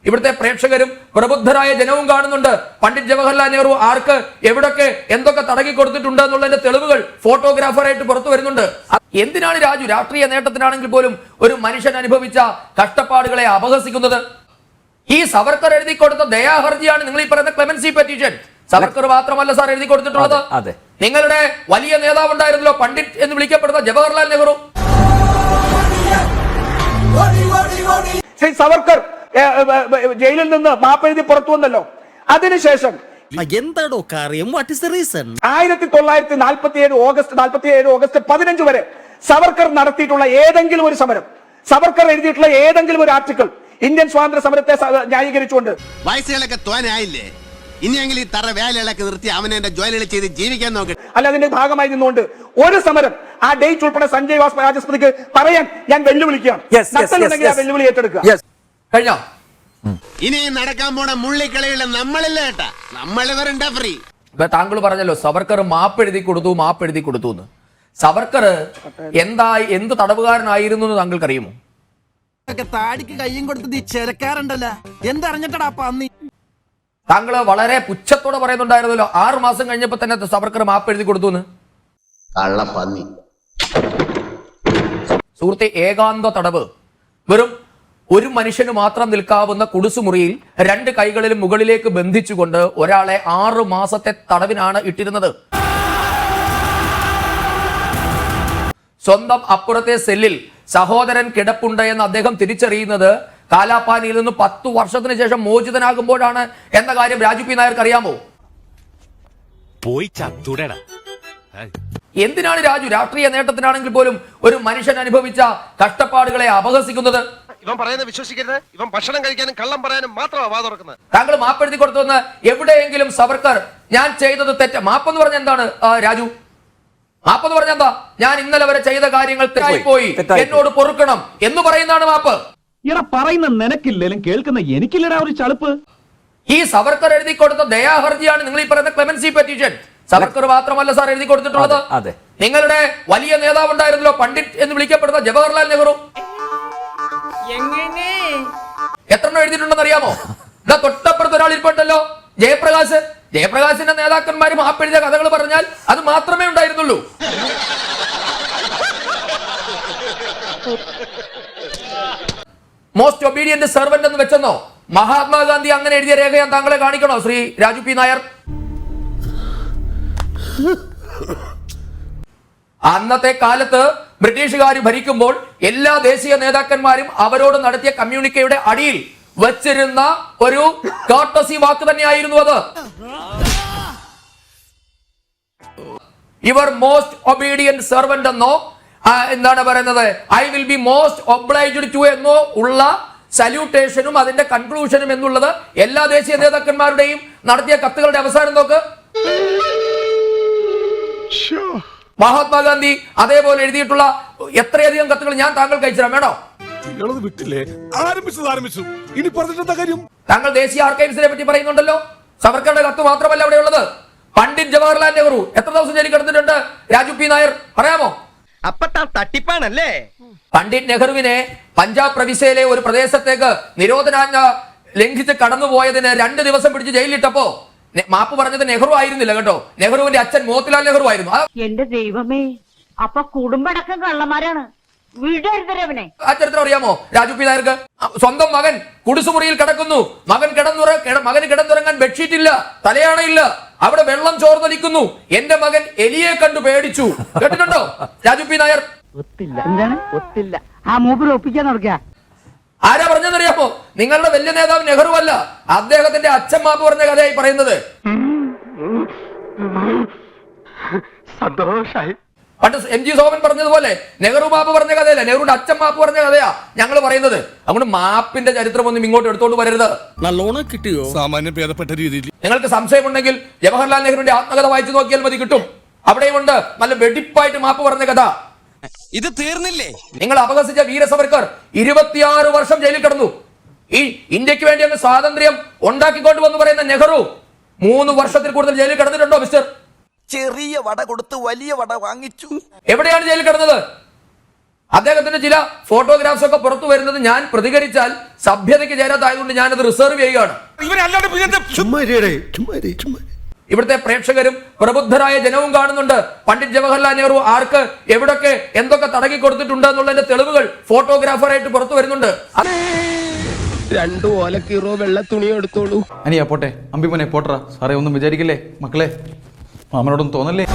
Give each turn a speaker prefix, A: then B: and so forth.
A: ഇവിടുത്തെ പ്രേക്ഷകരും പ്രബുദ്ധരായ ജനവും കാണുന്നുണ്ട്. പണ്ഡിറ്റ് ജവഹർലാൽ നെഹ്റു ആർക്ക് എവിടൊക്കെ എന്തൊക്കെ തടകി കൊടുത്തിട്ടുണ്ട് എന്നുള്ളതിന്റെ തെളിവുകൾ ഫോട്ടോഗ്രാഫറായിട്ട് പുറത്തു വരുന്നുണ്ട്. എന്തിനാണ് രാജു രാഷ്ട്രീയ നേട്ടത്തിനാണെങ്കിൽ പോലും ഒരു മനുഷ്യൻ അനുഭവിച്ച കഷ്ടപ്പാടുകളെ അപഹസിക്കുന്നത്? ഈ സവർക്കർ എഴുതി കൊടുത്ത ദയാഹർജിയാണ് നിങ്ങൾ ഈ പറയുന്ന ക്ലെമൻസി പെറ്റീഷൻ. സവർക്കർ മാത്രമല്ല സാർ എഴുതി കൊടുത്തിട്ടുള്ളത്. നിങ്ങളുടെ വലിയ നേതാവ് ഉണ്ടായിരുന്നല്ലോ, പണ്ഡിറ്റ് എന്ന് വിളിക്കപ്പെടുന്ന ജവഹർലാൽ നെഹ്റു.
B: സവർക്കർ ജയിലിൽ നിന്ന് മാപ്പെഴുതി പുറത്തു വന്നല്ലോ. അതിനുശേഷം 1947 ഓഗസ്റ്റ് 15 വരെ സവർക്കർ നടത്തിയിട്ടുള്ള ഏതെങ്കിലും ഒരു സമരം, സവർക്കർ എഴുതിയിട്ടുള്ള ഏതെങ്കിലും ഒരു ആർട്ടിക്കിൾ ഇന്ത്യൻ സ്വാതന്ത്ര്യ സമരത്തെ ന്യായീകരിച്ചുകൊണ്ട്
C: വയസ്സുകളൊക്കെ തോനായില്ലേ, ഇനിയെങ്കിലും ഈ തറ വേലകളൊക്കെ നിർത്തി അവനെ എന്റെ ജോലികൾ ചെയ്ത് ജീവിക്കാൻ നോക്കട്ടെ.
B: അല്ല, അതിന്റെ ഭാഗമായി നിന്നുകൊണ്ട് ഒരു സമരം ആ ഡേറ്റ് ഉൾപ്പെടെ സഞ്ജയ് വാജ്പേയിക്ക് പറയാൻ ഞാൻ വെല്ലുവിളിക്കുകയാണ്. വെല്ലുവിളി ഏറ്റെടുക്കുക.
A: കഴിഞ്ഞോ?
C: ഇനി നടക്കാൻ പോണ മുള്ളിക്കളിയുള്ള നമ്മളില്ല കേട്ടാ, നമ്മളിവരുണ്ടാ ഫ്രീ.
A: താങ്കൾ പറഞ്ഞല്ലോ സവർക്കർ മാപ്പ് എഴുതി കൊടുത്തു എന്ന്. സവർക്കർ എന്ത് തടവുകാരനായിരുന്നു എന്ന് താങ്കൾക്കറിയുമോ?
D: താടിക്ക് കയ്യും കൊടുത്ത് ചെലക്കാറുണ്ടല്ലോ, എന്തറിഞ്ഞിട്ടടാ പന്നി.
A: താങ്കൾ വളരെ പുച്ഛത്തോടെ പറയുന്നുണ്ടായിരുന്നല്ലോ 6 മാസം കഴിഞ്ഞപ്പോ തന്നെ സവർക്കർ മാപ്പ് എഴുതി കൊടുത്തു എന്ന്. സുഹൃത്തെ, ഏകാന്ത തടവ്, വെറും ഒരു മനുഷ്യന് മാത്രം നിൽക്കാവുന്ന കുടുസുമുറിയിൽ 2 കൈകളിലും മുകളിലേക്ക് ബന്ധിച്ചുകൊണ്ട് ഒരാളെ 6 മാസത്തെ തടവിനാണ് ഇട്ടിരുന്നത്. സ്വന്തം അപ്പുറത്തെ സെല്ലിൽ സഹോദരൻ കിടപ്പുണ്ട് എന്ന് അദ്ദേഹം തിരിച്ചറിയുന്നത് കാലാപാനിയിൽ നിന്ന് 10 വർഷത്തിന് ശേഷം മോചിതനാകുമ്പോഴാണ് എന്ന കാര്യം രാജു പി നായർക്ക് അറിയാമോ? എന്തിനാണ് രാജു രാഷ്ട്രീയ നേട്ടത്തിനാണെങ്കിൽ പോലും ഒരു മനുഷ്യൻ അനുഭവിച്ച കഷ്ടപ്പാടുകളെ അപഹസിക്കുന്നത്?
E: ഇവൻ പറയുന്നത് വിശ്വസിക്കരുത്. ഇവൻ ഭക്ഷണം കഴിക്കാനും കള്ളം പറയാനും മാത്രമാണ് വാ തുറക്കുന്നത്.
A: താങ്കൾ മാപ്പെഴുതി കൊടുത്തുവെന്ന് എവിടെയെങ്കിലും സവർക്കർ ഞാൻ ചെയ്തത് തെറ്റ്, മാപ്പെന്ന് പറഞ്ഞ എന്താണ് രാജു? മാപ്പെന്ന് പറഞ്ഞ എന്താ? ഞാൻ ഇന്നലെ വരെ ചെയ്ത കാര്യങ്ങൾ തെറ്റായിപ്പോയി, എന്നോട് പൊറുക്കണം എന്ന് പറയുന്നതാണ് മാപ്പ്.
F: പറയുന്ന നിനക്കില്ലേലും കേൾക്കുന്ന എനിക്കില്ലടാ ഒരു ചളുപ്പ്.
A: ഈ സവർക്കർ എഴുതി കൊടുത്ത ദയാഹർജിയാണ് നിങ്ങൾ ഈ പറയുന്ന ക്ലെമൻസി പെറ്റീഷൻ. സവർക്കർ മാത്രമല്ല സാർ എഴുതി കൊടുത്തിട്ടുള്ളത്. നിങ്ങളുടെ വലിയ നേതാവ് ഉണ്ടായിരുന്നല്ലോ, പണ്ഡിറ്റ് എന്ന് വിളിക്കപ്പെടുന്ന ജവഹർലാൽ നെഹ്റു. എത്രണ്ണം എഴുതിയിട്ടുണ്ടെന്ന് അറിയാമോ? തൊട്ടപ്പുറത്ത് ഒരാൾ ഇരിപ്പുണ്ടല്ലോ, ജയപ്രകാശിന്റെ നേതാക്കന്മാര് മാപ്പെഴുതിയ കഥകൾ പറഞ്ഞാൽ അത് മാത്രമേ ഉണ്ടായിരുന്നുള്ളൂ. മോസ്റ്റ് ഒബീഡിയന്റ് സെർവന്റ് എന്ന് വെച്ചെന്നോ? മഹാത്മാഗാന്ധി അങ്ങനെ എഴുതിയ രേഖ ഞാൻ താങ്കളെ കാണിക്കണോ ശ്രീ രാജു പി നായർ? അന്നത്തെ കാലത്ത് ബ്രിട്ടീഷുകാർ ഭരിക്കുമ്പോൾ എല്ലാ ദേശീയ നേതാക്കന്മാരും അവരോട് നടത്തിയ കമ്മ്യൂണിക്കയുടെ അടിയിൽ വച്ചിരുന്ന ഒരു കോർട്ടസി വാക്ക് തന്നെയായിരുന്നു അത്. യുവർ മോസ്റ്റ് ഒബീഡിയന്റ് സെർവന്റ് എന്നോ എന്താണ് പറയുന്നത്, I will be most obliged to എന്നോ ഉള്ള സല്യൂട്ടേഷനും അതിന്റെ കൺക്ലൂഷനും എന്നുള്ളത് എല്ലാ ദേശീയ നേതാക്കന്മാരുടെയും നടത്തിയ കത്തുകളുടെ അവസാനം നോക്ക്. മഹാത്മാഗാന്ധി അതേപോലെ എഴുതിയിട്ടുള്ള എത്രയധികം കത്തുകൾ ഞാൻ താങ്കൾക്ക് അയച്ചുതരാം, വേണോ? താങ്കൾ ദേശീയ ആർക്കൈവ്സിനെ പറ്റി പറയുന്നുണ്ടല്ലോ, സവർക്കറുടെ കത്ത് മാത്രമല്ല അവിടെ ഉള്ളത്. പണ്ഡിറ്റ് ജവഹർലാൽ നെഹ്റു എത്ര ദിവസം ജയിലിൽ കിടന്നിട്ടുണ്ട് രാജു പി നായർ, പറയാമോ?
D: തട്ടിപ്പാണല്ലേ.
A: പണ്ഡിറ്റ് നെഹ്റുവിനെ പഞ്ചാബ് പ്രവിശ്യയിലെ ഒരു പ്രദേശത്തേക്ക് നിരോധനാജ്ഞ ലംഘിച്ച് കടന്നുപോയതിന് 2 ദിവസം പിടിച്ച് ജയിലിലിട്ടപ്പോ മാപ്പ് പറഞ്ഞത് നെഹ്റു ആയിരുന്നില്ല കേട്ടോ, നെഹ്റുവിന്റെ അച്ഛൻ മോത്തിലാൽ നെഹ്റു ആയിരുന്നു.
G: എന്റെ ദൈവമേ, അപ്പൊ കുടുംബടക്കം കള്ളന്മാരാണ്.
A: ആ ചരിത്രം അറിയാമോ രാജു പി നായർക്ക്? സ്വന്തം മകൻ കുടിസുമുറിയിൽ കിടക്കുന്നു, മകന് കിടന്നുറങ്ങാൻ ബെഡ്ഷീറ്റ് ഇല്ല, തലയാണയില്ല, അവിടെ വെള്ളം ചോർന്നൊലിക്കുന്നു, എന്റെ മകൻ എലിയെ കണ്ടു പേടിച്ചു. കേട്ടിട്ടുണ്ടോ രാജു പി നായർ? ആരാ പറഞ്ഞെന്നറിയാമോ? നിങ്ങളുടെ വലിയ നേതാവ് നെഹ്റു അല്ല, അദ്ദേഹത്തിന്റെ അച്ഛൻ മാപ്പ് പറഞ്ഞ കഥയായി പറയുന്നത്.
E: സന്തോഷായി.
A: പണ്ട് എം.ജി. സോമൻ പറഞ്ഞതുപോലെ നെഹ്റു മാപ്പ് പറഞ്ഞ കഥയല്ല, നെഹ്റുവിന്റെ അച്ഛൻ മാപ്പ് പറഞ്ഞ കഥയാ ഞങ്ങൾ പറയുന്നത്. അതുകൊണ്ട് മാപ്പിന്റെ ചരിത്രമൊന്നും ഇങ്ങോട്ട് എടുത്തോണ്ട് വരരുത്.
F: നല്ലോണം കിട്ടിയോ? സാമാന്യം ഭേദപ്പെട്ട രീതിയിൽ.
A: നിങ്ങൾക്ക് സംശയമുണ്ടെങ്കിൽ ജവഹർലാൽ നെഹ്റുവിന്റെ ആത്മകഥ വായിച്ചു നോക്കിയാൽ മതി, കിട്ടും. അവിടെയുണ്ട് നല്ല വെടിപ്പായിട്ട് മാപ്പ് പറഞ്ഞ കഥ.
D: ഇത് തീർന്നില്ലേ?
A: നിങ്ങൾ അപഹസിച്ച വീര സവർക്കർ 26 വർഷം ജയിലിൽ കിടന്നു. ഈ ഇന്ത്യക്ക് വേണ്ടി അങ്ങ് സ്വാതന്ത്ര്യം ഉണ്ടാക്കിക്കൊണ്ട് വന്ന് പറയുന്ന നെഹ്റു 3 വർഷത്തിൽ കൂടുതൽ ജയിലിൽ കിടന്നിട്ടുണ്ടോ മിസ്റ്റർ?
D: ചെറിയ വട കൊടുത്ത് വലിയ വട വാങ്ങിച്ചു.
A: എവിടെയാണ് ജയിലിൽ കിടന്നത്? അദ്ദേഹത്തിന്റെ ചില ഫോട്ടോഗ്രാഫ്സ് ഒക്കെ പുറത്തു വരുന്നത് ഞാൻ പ്രതികരിച്ചാൽ സഭ്യതയ്ക്ക് ചേരാത്തായതുകൊണ്ട് ഞാനത് റിസർവ് ചെയ്യുകയാണ്. ഇവിടുത്തെ പ്രേക്ഷകരും പ്രബുദ്ധരായ ജനവും കാണുന്നുണ്ട്. പണ്ഡിറ്റ് ജവഹർലാൽ നെഹ്റു ആർക്ക് എവിടൊക്കെ എന്തൊക്കെ തടകി കൊടുത്തിട്ടുണ്ട് എന്നുള്ളതിന്റെ തെളിവുകൾ ഫോട്ടോഗ്രാഫറായിട്ട് പുറത്തു വരുന്നുണ്ട്.
H: രണ്ടു ഓലക്കീറോ വെള്ള തുണി എടുത്തോളൂ.
I: അനിയാ പോട്ടെ, അമ്പിമനെ പോട്ടറാ. സാറേ ഒന്നും വിചാരിക്കില്ലേ മക്കളെ, മാമനോടൊന്നും തോന്നല്ലേ.